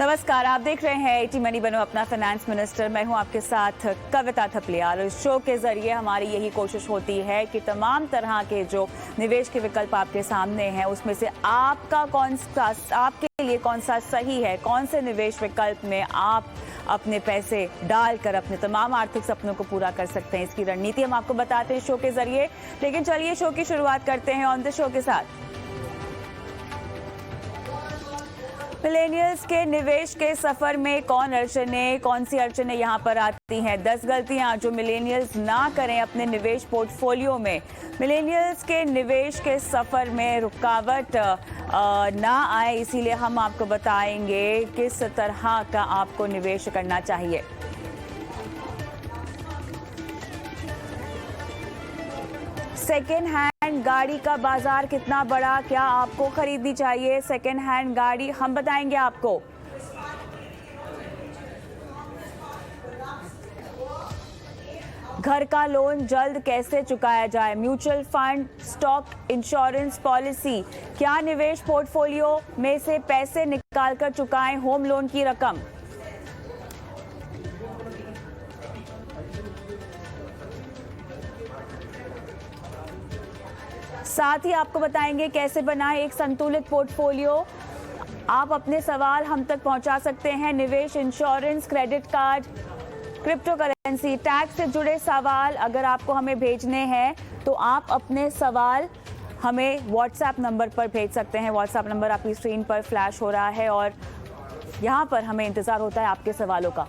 नमस्कार, आप देख रहे हैं एटी मनी बनो अपना फाइनेंस मिनिस्टर। मैं हूं आपके साथ कविता थपलियाल। इस शो के जरिए हमारी यही कोशिश होती है कि तमाम तरह के जो निवेश के विकल्प आपके सामने हैं उसमें से आपका कौन सा, आपके लिए कौन सा सही है, कौन से निवेश विकल्प में आप अपने पैसे डालकर अपने तमाम आर्थिक सपनों को पूरा कर सकते हैं, इसकी रणनीति हम आपको बताते हैं शो के जरिए। लेकिन चलिए शो की शुरुआत करते हैं ऑन द शो के साथ। मिलेनियल्स के निवेश के सफर में कौन सी अड़चने यहाँ पर आती हैं? 10 गलतियाँ जो मिलेनियल्स ना करें अपने निवेश पोर्टफोलियो में। मिलेनियल्स के निवेश के सफर में रुकावट ना आए, इसीलिए हम आपको बताएंगे किस तरह का आपको निवेश करना चाहिए। सेकेंड हैंड गाड़ी का बाजार कितना बड़ा, क्या आपको खरीदनी चाहिए सेकेंड हैंड गाड़ी? हम बताएंगे आपको। घर का लोन जल्द कैसे चुकाया जाए? Mutual fund, stock, insurance policy, क्या निवेश पोर्टफोलियो में से पैसे निकालकर चुकाएं होम लोन की रकम? साथ ही आपको बताएंगे कैसे बनाएं एक संतुलित पोर्टफोलियो। आप अपने सवाल हम तक पहुंचा सकते हैं। निवेश, insurance, credit card, crypto currency, tax से जुड़े सवाल अगर आपको हमें भेजने हैं तो आप अपने सवाल हमें व्हाट्सएप नंबर पर भेज सकते हैं। व्हाट्सएप नंबर आपकी स्क्रीन पर फ्लैश हो रहा है और यहाँ पर हमें इंतजार होता है आपके सवालों का।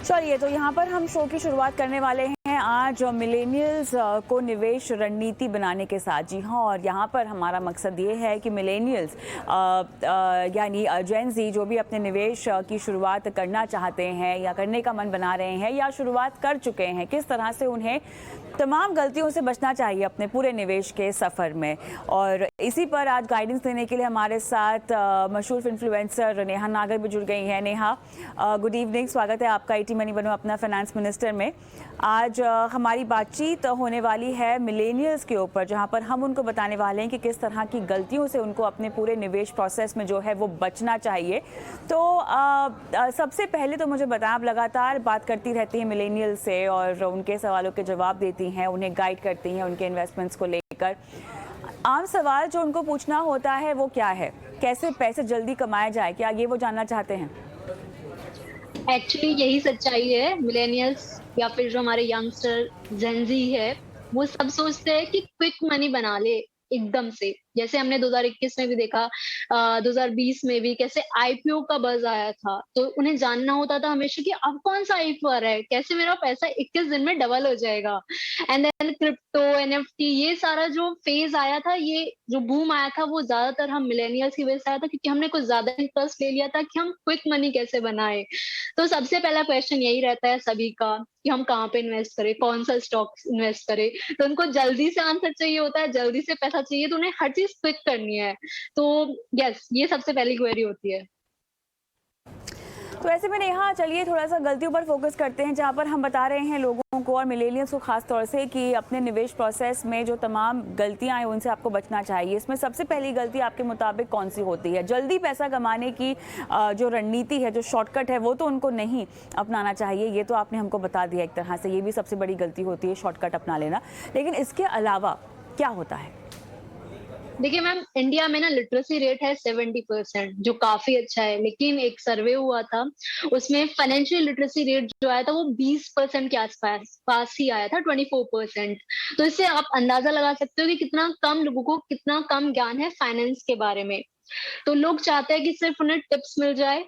चलिए, तो यहाँ पर हम शो की शुरुआत करने वाले हैं आज मिलेनियल्स को निवेश रणनीति बनाने के साथ। जी हाँ, और यहाँ पर हमारा मकसद ये है कि मिलेनियल्स यानी जेन ज़ी जो भी अपने निवेश की शुरुआत करना चाहते हैं या करने का मन बना रहे हैं या शुरुआत कर चुके हैं, किस तरह से उन्हें तमाम गलतियों से बचना चाहिए अपने पूरे निवेश के सफ़र में। और इसी पर आज गाइडेंस देने के लिए हमारे साथ मशहूर इन्फ्लुएंसर नेहा नागर भी जुड़ गई हैं। नेहा, गुड इवनिंग, स्वागत है आपका एटी मनी बनो अपना फाइनेंस मिनिस्टर में। आज हमारी बातचीत होने वाली है मिलेनियल्स के ऊपर, जहां पर हम उनको बताने वाले हैं कि किस तरह की गलतियों से उनको अपने पूरे निवेश प्रोसेस में जो है वो बचना चाहिए। तो सबसे पहले तो मुझे बताएं, आप लगातार बात करती रहती हैं मिलेनियल्स से और उनके सवालों के जवाब देती हैं, उन्हें गाइड करती हैं उनके इन्वेस्टमेंट्स को लेकर। आम सवाल जो उनको पूछना होता है वो क्या है? कैसे पैसे जल्दी कमाया जाए, क्या ये वो जानना चाहते हैं? एक्चुअली यही सच्चाई है। मिलेनियल्स या फिर जो हमारे यंगस्टर जेनजी है, वो सब सोचते हैं कि क्विक मनी बना ले एकदम से। जैसे हमने 2021 में भी देखा, 2020 में भी कैसे आईपीओ का बज़ आया था, तो उन्हें जानना होता था हमेशा कि अब कौन सा आईपीओ आ रहा है, कैसे मेरा पैसा 21 दिन में डबल हो जाएगा। एंड देन क्रिप्टो, एनएफटी, ये सारा जो फेज आया था, ये जो बूम आया था, वो ज्यादातर हम मिलेनियल्स की वजह से आया था, क्योंकि हमने कुछ ज्यादा इंटरेस्ट ले लिया था कि हम क्विक मनी कैसे बनाए। तो सबसे पहला क्वेश्चन यही रहता है सभी का कि हम कहाँ पे इन्वेस्ट करें, कौन सा स्टॉक इन्वेस्ट करें। तो उनको जल्दी से आंसर चाहिए होता है, जल्दी से पैसा चाहिए, तो उन्हें हर चीज क्विक करनी है। तो यस, ये सबसे पहली क्वेरी होती है। तो ऐसे में नेहा, चलिए थोड़ा सा गलतियों पर फोकस करते हैं, जहां पर हम बता रहे हैं लोगों को और मिलेनियल्स को खास तौर से कि अपने निवेश प्रोसेस में जो तमाम गलतियां हैं उनसे आपको बचना चाहिए। इसमें सबसे पहली गलती आपके मुताबिक कौन सी होती है? जल्दी पैसा कमाने की जो रणनीति है, जो शॉर्टकट है, वो तो उनको नहीं अपनाना चाहिए, ये तो आपने हमको बता दिया एक तरह से। ये भी सबसे बड़ी गलती होती है, शॉर्टकट अपना लेना। लेकिन इसके अलावा क्या होता है? देखिए मैम, इंडिया में ना लिटरेसी रेट है 70%, जो काफी अच्छा है। लेकिन एक सर्वे हुआ था, उसमें फाइनेंशियल लिटरेसी रेट जो आया था वो 20% के आसपास पास ही आया था, 24%। तो इससे आप अंदाजा लगा सकते हो कि कितना कम लोगों को कितना कम ज्ञान है फाइनेंस के बारे में। तो लोग चाहते हैं कि सिर्फ उन्हें टिप्स मिल जाए,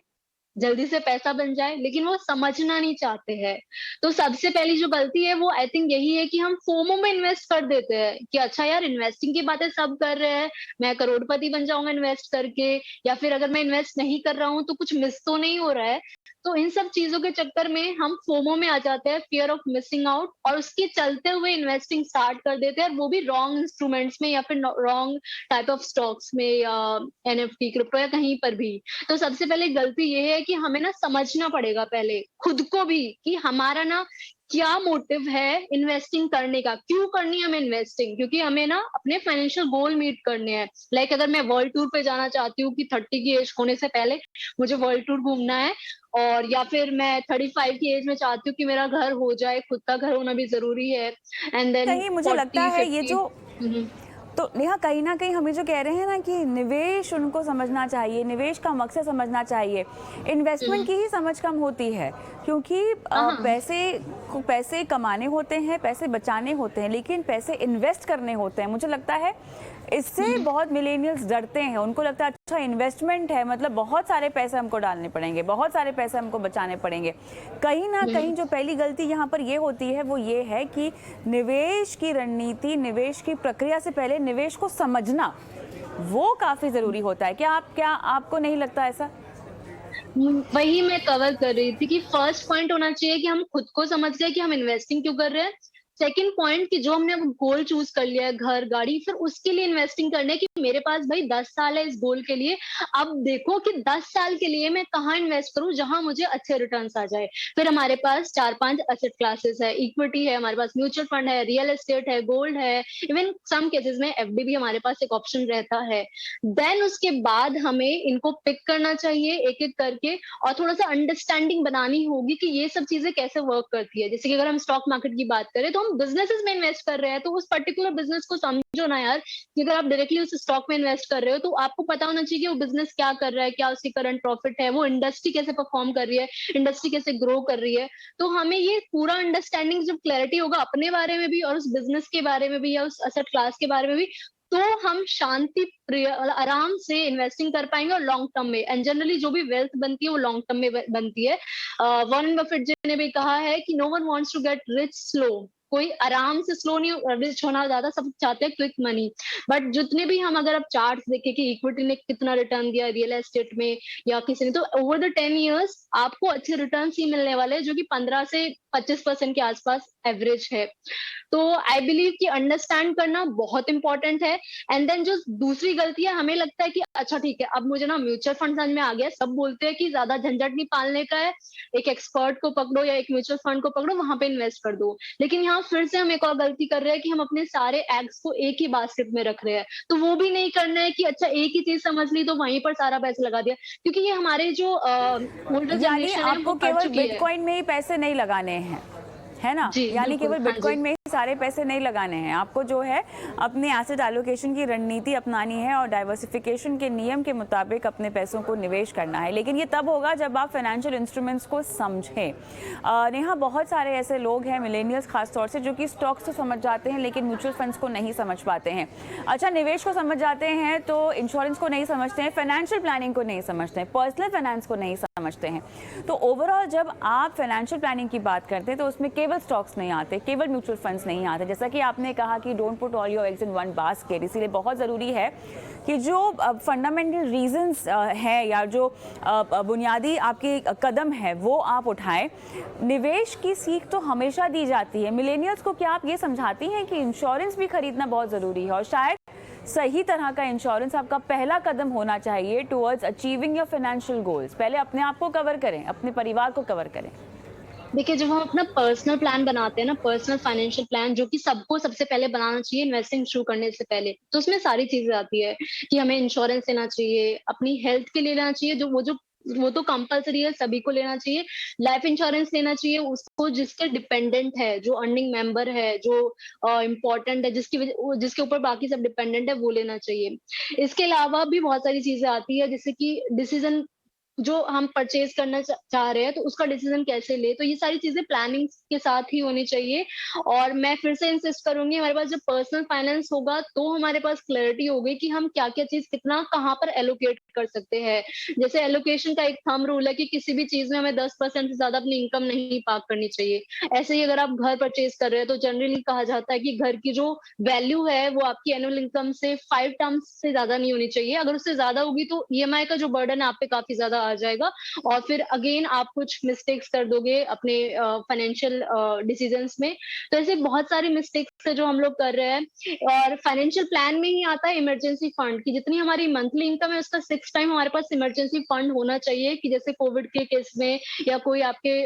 जल्दी से पैसा बन जाए, लेकिन वो समझना नहीं चाहते हैं। तो सबसे पहली जो गलती है वो आई थिंक यही है कि हम फोमो में इन्वेस्ट कर देते हैं कि अच्छा यार इन्वेस्टिंग की बातें सब कर रहे हैं, मैं करोड़पति बन जाऊंगा इन्वेस्ट करके, या फिर अगर मैं इन्वेस्ट नहीं कर रहा हूँ तो कुछ मिस तो नहीं हो रहा है। तो इन सब चीजों के चक्कर में हम फोमो में आ जाते हैं, फियर ऑफ मिसिंग आउट, और उसके चलते हुए इन्वेस्टिंग स्टार्ट कर देते हैं, और वो भी रॉन्ग इंस्ट्रूमेंट्स में या फिर रॉन्ग टाइप ऑफ स्टॉक्स में या एनएफटी क्रिप्टो या कहीं पर भी। तो सबसे पहले गलती ये है कि हमें ना समझना पड़ेगा पहले खुद को भी कि हमारा ना क्या मोटिव है इन्वेस्टिंग करने का, क्यों करनी है हमें इन्वेस्टिंग, क्योंकि हमें ना अपने फाइनेंशियल गोल मीट करने हैं। लाइक अगर मैं वर्ल्ड टूर पे जाना चाहती हूँ कि 30 की एज होने से पहले मुझे वर्ल्ड टूर घूमना है, और या फिर मैं 35 की एज में चाहती हूँ कि मेरा घर हो जाए, खुद का घर होना भी जरूरी है, एंड देन कहीं मुझे लगता 40 है ये 50। जो तो नेहा कहीं ना कहीं हमें जो कह रहे हैं ना कि निवेश उनको समझना चाहिए, निवेश का मकसद समझना चाहिए। इन्वेस्टमेंट की ही समझ कम होती है क्योंकि हाँ। पैसे कमाने होते हैं, पैसे बचाने होते हैं, लेकिन पैसे इन्वेस्ट करने होते हैं। मुझे लगता है इससे बहुत मिलेनियल्स डरते हैं। उनको लगता है अच्छा इन्वेस्टमेंट है मतलब बहुत सारे पैसे हमको डालने पड़ेंगे, बहुत सारे पैसे हमको बचाने पड़ेंगे। कहीं ना कहीं जो पहली गलती यहाँ पर ये होती है वो ये है कि निवेश की रणनीति, निवेश की प्रक्रिया से पहले निवेश को समझना वो काफी जरूरी होता है। क्या आपको नहीं लगता ऐसा? वही मैं कवर कर रही थी कि फर्स्ट पॉइंट होना चाहिए कि हम खुद को समझ गए कि हम इन्वेस्टिंग क्यों कर रहे हैं। सेकंड पॉइंट कि जो हमने गोल चूज कर लिया है, घर गाड़ी, फिर उसके लिए इन्वेस्टिंग करने की मेरे पास भाई 10 साल है इस गोल के लिए। अब देखो कि 10 साल के लिए मैं कहाँ इन्वेस्ट करूं जहां मुझे अच्छे रिटर्न्स आ जाए। फिर हमारे पास 4-5 एसेट क्लासेस है, इक्विटी है, हमारे पास म्यूचुअल फंड है, रियल एस्टेट है, गोल्ड है, इवन सम केसेस में एफडी भी हमारे पास एक ऑप्शन रहता है। देन उसके बाद हमें इनको पिक करना चाहिए एक एक करके, और थोड़ा सा अंडरस्टैंडिंग बनानी होगी कि ये सब चीजें कैसे वर्क करती है। जैसे कि अगर हम स्टॉक मार्केट की बात करें तो हम बिजनेसेस में इन्वेस्ट कर रहे हैं, तो उस पर्टिकुलर बिजनेस को समझो ना यार, कि अगर आप डायरेक्टली उस स्टॉक में इन्वेस्ट कर रहे हो तो आपको पता होना चाहिए कि वो बिजनेस क्या कर रहा है, क्या उसकी करंट प्रॉफिट है, वो इंडस्ट्री कैसे परफॉर्म कर रही है, इंडस्ट्री कैसे ग्रो कर रही है। तो हमें ये पूरा अंडरस्टैंडिंग जब क्लैरिटी होगा अपने बारे में भी और उस बिजनेस के बारे में भी या उस एसेट क्लास के बारे में भी, तो हम शांति प्रिय आराम से इन्वेस्टिंग कर पाएंगे और लॉन्ग टर्म में। एंड जनरली जो भी वेल्थ बनती है वो लॉन्ग टर्म में बनती है। वॉरेन बफेट जी ने भी कहा है कि no one wants to get rich slow, कोई आराम से स्लो नहीं रिच होना ज्यादा, सब चाहते हैं क्विक मनी। बट जितने भी हम अगर आप चार्ट देखें कि इक्विटी ने कितना रिटर्न दिया रियल एस्टेट में या किसी ने, तो ओवर द 10 ईयर्स आपको अच्छे रिटर्न ही मिलने वाले हैं, जो कि 15 से 25% के आसपास एवरेज है। तो आई बिलीव कि अंडरस्टैंड करना बहुत इंपॉर्टेंट है। एंड देन जो दूसरी गलती है, हमें लगता है कि अच्छा ठीक है अब मुझे ना म्यूचुअल फंड समझ में आ गया, सब बोलते हैं कि ज्यादा झंझट नहीं पालने का है, एक एक्सपर्ट को पकड़ो या एक म्यूचुअल फंड को पकड़ो, वहां पे इन्वेस्ट कर दो। लेकिन यहाँ फिर से हम एक और गलती कर रहे हैं कि हम अपने सारे एग्स को एक ही बास्केट में रख रहे हैं। तो वो भी नहीं करना है कि अच्छा एक ही चीज समझ ली तो वहीं पर सारा पैसा लगा दिया, क्योंकि ये हमारे जो ओल्डर यानी जनरेशन है आपको वो कर केवल चुकी है। बिटकॉइन में ही पैसे नहीं लगाने हैं, है ना? जी यानी बिल्कुल, केवल हाँ जी। बिटकॉइन में ही सारे पैसे नहीं लगाने हैं आपको, जो है अपने एसेट एलोकेशन की रणनीति अपनानी है और डाइवर्सिफिकेशन के नियम के मुताबिक अपने पैसों को निवेश करना है। लेकिन ये तब होगा जब आप फाइनेंशियल इंस्ट्रूमेंट्स को समझें। नेहा, बहुत सारे ऐसे लोग हैं मिलेनियल्स खास तौर से जो कि स्टॉक्स तो समझ जाते हैं लेकिन म्यूचुअल फंड्स को नहीं समझ पाते हैं। अच्छा, निवेश को समझ जाते हैं तो इंश्योरेंस को नहीं समझते हैं, फाइनेंशियल प्लानिंग को नहीं समझते हैं, पर्सनल फाइनेंस को नहीं समझते हैं। तो ओवरऑल जब आप फाइनेंशियल प्लानिंग की बात करते हैं तो उसमें केवल स्टॉक्स नहीं आते, केवल म्यूचुअल फंड्स नहीं आते। जैसा कि आपने कहा कि don't put all your eggs in one basket, इसीलिए बहुत ज़रूरी है कि जो फंडामेंटल रीजंस है या जो बुनियादी आपके कदम है वो आप उठाएं। निवेश की सीख तो हमेशा दी जाती है मिलेनियल्स को। क्या आप ये समझाती हैं कि इंश्योरेंस भी खरीदना बहुत ज़रूरी है और शायद सही तरह का इंश्योरेंस आपका पहला कदम होना चाहिए towards achieving your financial goals? पहले अपने आप को कवर करें, अपने परिवार को कवर करें। देखिए, जब हम अपना पर्सनल प्लान बनाते हैं ना, पर्सनल फाइनेंशियल प्लान, जो कि सबको सबसे पहले बनाना चाहिए इन्वेस्टिंग शुरू करने से पहले, तो उसमें सारी चीजें आती है कि हमें इंश्योरेंस लेना चाहिए, अपनी हेल्थ के लिए लेना चाहिए, जो वो तो कंपलसरी है, सभी को लेना चाहिए। लाइफ इंश्योरेंस लेना चाहिए उसको जिसके डिपेंडेंट है, जो अर्निंग मेंबर है, जो इम्पोर्टेंट है, जिसके ऊपर बाकी सब डिपेंडेंट है, वो लेना चाहिए। इसके अलावा भी बहुत सारी चीजें आती है, जैसे कि डिसीजन जो हम परचेज करना चाह रहे हैं तो उसका डिसीजन कैसे ले, तो ये सारी चीजें प्लानिंग के साथ ही होनी चाहिए। और मैं फिर से इंसिस्ट करूंगी, हमारे पास जब पर्सनल फाइनेंस होगा तो हमारे पास क्लैरिटी होगी कि हम क्या क्या चीज कितना कहाँ पर एलोकेट कर सकते हैं। जैसे एलोकेशन का एक थंब रूल है कि किसी भी चीज़ में हमें 10% से ज़्यादा अपनी इनकम नहीं पार्क करनी चाहिए। ऐसे ही अगर आप घर परचेज़ कर रहे हैं तो जनरली कहा जाता है कि घर की जो वैल्यू है वो आपकी एनुअल इनकम से 5 टाइम्स से ज़्यादा नहीं होनी चाहिए। अगर उससे ज़्यादा होगी तो ईएमआई का जो बर्डन है आप पे काफ़ी ज़्यादा आ जाएगा और फिर अगेन आप कुछ मिस्टेक्स कर दोगे अपने फाइनेंशियल डिसीजंस में। तो ऐसे बहुत सारे मिस्टेक्स है जो हम लोग कर रहे हैं और फाइनेंशियल प्लान में ही आता है इमरजेंसी फंड की जितनी हमारी मंथली इनकम है उसका 6 टाइम हमारे पास इमरजेंसी फंड होना चाहिए कि जैसे कोविड के केस में या कोई आपके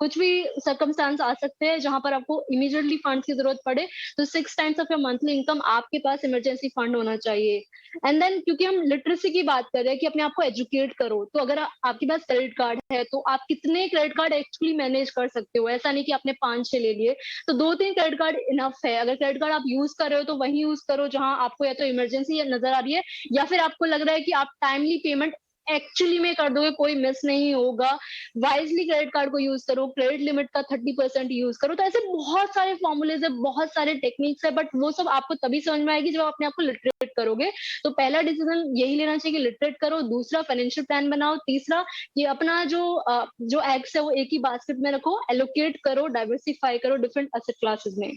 कुछ भी सर्कमस्टांस आ सकते हैं जहां पर आपको इमीडिएटली फंड की जरूरत पड़े तो 6 times of your monthly income आपके पास इमरजेंसी फंड होना चाहिए। एंड देन क्योंकि हम लिटरेसी की बात कर रहे हैं कि अपने आप को एजुकेट करो तो अगर आपके पास क्रेडिट कार्ड है तो आप कितने क्रेडिट कार्ड एक्चुअली मैनेज कर सकते हो। ऐसा नहीं कि आपने 5-6 ले लिए तो 2-3 क्रेडिट कार्ड इनफ है। अगर क्रेडिट कार्ड आप यूज कर रहे हो तो वही यूज करो जहां आपको या तो इमरजेंसी नजर आ रही है या फिर आपको लग रहा है कि आप टाइमली पेमेंट एक्चुअली में कर दोगे कोई मिस नहीं होगा। वाइजली क्रेडिट कार्ड को यूज करो, क्रेडिट लिमिट का 30% यूज करो। तो ऐसे बहुत सारे फॉर्मूलेज है, बहुत सारे टेक्निक्स है, बट वो सब आपको तभी समझ में आएगी जब आप अपने आप को लिटरेट करोगे। तो पहला डिसीजन यही लेना चाहिए कि लिटरेट करो, दूसरा फाइनेंशियल प्लान बनाओ, तीसरा ये अपना जो एग्स है वो एक ही बास्केट में रखो, एलोकेट करो, डाइवर्सिफाई करो डिफरेंट एसेट क्लासेस में।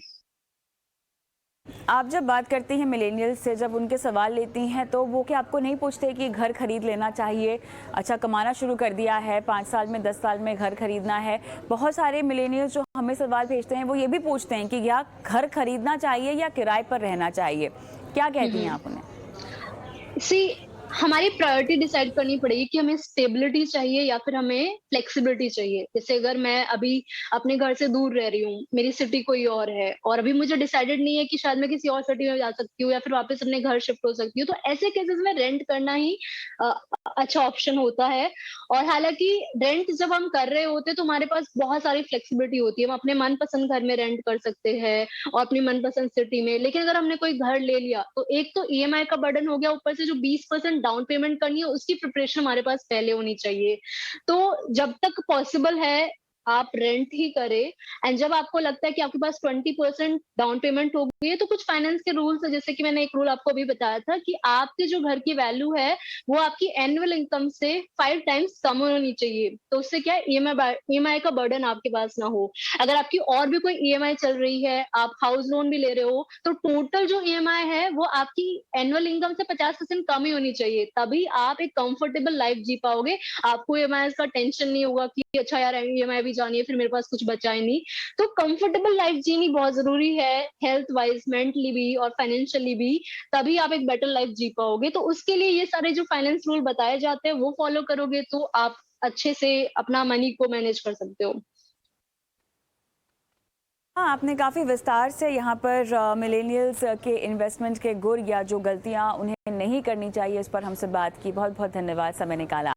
आप जब बात करती हैं मिलेनियल्स से, जब उनके सवाल लेती हैं तो वो क्या आपको नहीं पूछते कि घर खरीद लेना चाहिए? अच्छा, कमाना शुरू कर दिया है, 5 साल में 10 साल में घर खरीदना है। बहुत सारे मिलेनियल्स जो हमें सवाल भेजते हैं वो ये भी पूछते हैं कि क्या घर खरीदना चाहिए या किराए पर रहना चाहिए? क्या कहती हैं आप उन्हें? सी हमारी प्रायोरिटी डिसाइड करनी पड़ेगी कि हमें स्टेबिलिटी चाहिए या फिर हमें फ्लेक्सिबिलिटी चाहिए। जैसे अगर मैं अभी अपने घर से दूर रह रही हूँ, मेरी सिटी कोई और है और अभी मुझे डिसाइडेड नहीं है कि शायद मैं किसी और सिटी में जा सकती हूँ या फिर वापस अपने घर शिफ्ट हो सकती हूँ, तो ऐसे केसेस में रेंट करना ही अ, अच्छा ऑप्शन होता है। और हालांकि रेंट जब हम कर रहे होते हैं तो हमारे पास बहुत सारी फ्लेक्सिबिलिटी होती है, हम अपने मनपसंद घर में रेंट कर सकते हैं और अपनी मनपसंद सिटी में। लेकिन अगर हमने कोई घर ले लिया तो एक तो ईएमआई का बर्डन हो गया, ऊपर से जो 20% डाउन पेमेंट करनी है उसकी प्रिपरेशन हमारे पास पहले होनी चाहिए। तो जब तक पॉसिबल है आप रेंट ही करें। एंड जब आपको लगता है कि आपके पास 20% डाउन पेमेंट हो गई है तो कुछ फाइनेंस के रूल्स है, जैसे कि मैंने एक रूल आपको अभी बताया था कि आपके जो घर की वैल्यू है वो आपकी एनुअल इनकम से 5 टाइम्स कम होनी चाहिए। तो उससे क्या है, ईएमआई का बर्डन आपके पास ना हो। अगर आपकी और भी कोई ईएमआई चल रही है, आप हाउस लोन भी ले रहे हो, तो टोटल जो ईएमआई है वो आपकी एनुअल इनकम से 50% कम ही होनी चाहिए। तभी आप एक कंफर्टेबल लाइफ जी पाओगे। आपको ईएमआई का टेंशन नहीं होगा कि अच्छा यार ईएमआई भी जानी है, फिर मेरे पास कुछ बचा ही नहीं। तो कंफर्टेबल लाइफ जीनी बहुत जरूरी है, हेल्थ वाइज, मेंटली भी और फाइनेंशियली भी। तभी आप एक बेटर लाइफ जी पाओगे। तो उसके लिए ये सारे जो फाइनेंस रूल बताए जाते हैं वो फॉलो करोगे तो आप अच्छे से अपना मनी को मैनेज कर सकते हो। हाँ, आपने काफ़ी विस्तार से यहाँ पर मिलेनियल्स के इन्वेस्टमेंट के गुर या जो गलतियाँ उन्हें नहीं करनी चाहिए इस पर हमसे बात की। बहुत बहुत धन्यवाद समय निकाला।